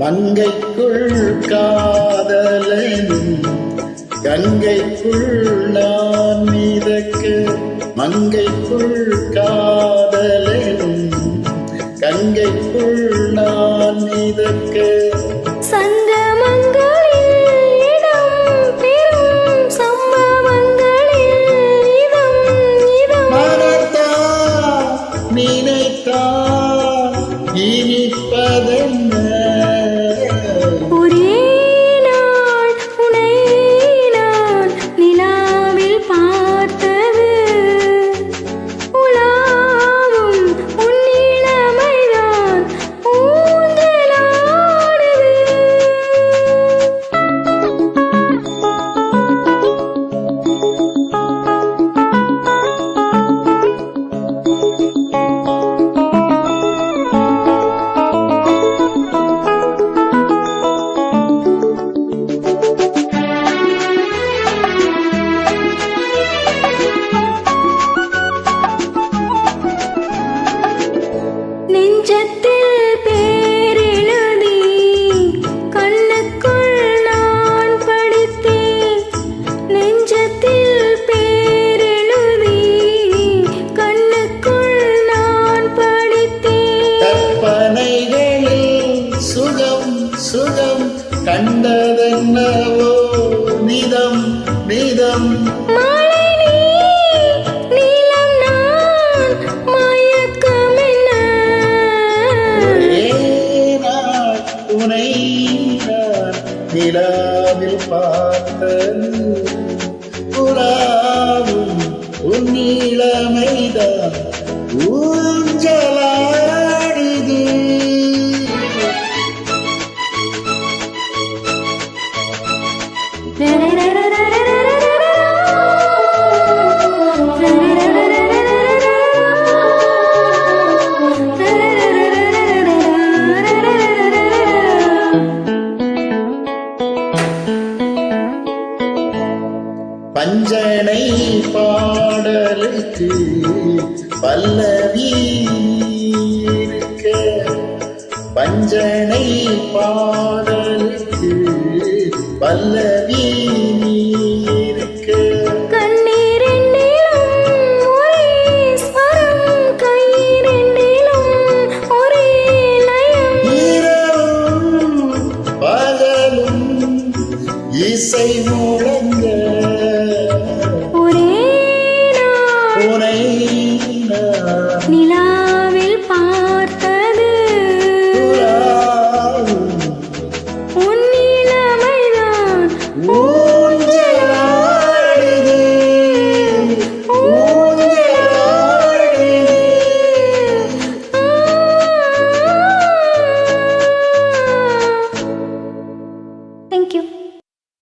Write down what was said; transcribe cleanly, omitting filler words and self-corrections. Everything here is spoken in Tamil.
மங்கைக்குள் காதலனும் கங்கைக்குள் நான் மிதக்க மங்கைக்குள் காதலனும் கங்கைக்குள் நான் மிதக்க இனிப்பதென்ன ஒரே நாள் உனை நான் நிலாவில் பார்த்தது உலாவும் உன்னிலமைதான் ஊஞ்சலாடுது. நெஞ்சத்தில் பேரெழுதி கண்ணுக்குள் நான் படித்தேன் நெஞ்சத்தில் பேரெழுதி கண்ணுக்குள் நான் படித்தேன் கற்பனைகளில் சுகம் சுகம் கண்டதென்னவோ நிதம் நிதம் நிலாவில் பார்த்தது உலாவும் உன்னிலமைதான் ஊஞ்சலாடுது. பஞ்சனை பாடலுக்கு பல்லவி இருக்க பஞ்சனை பாடலுக்கு பல்லவி இருக்க கண்ணீரெண்டிலும் ஒரே ஸ்வரம் கைரெண்டிலும் ஒரே லயம் இரவும் பகலும் இசை முழங்க ஒரே நாள் உனை நான் நிலா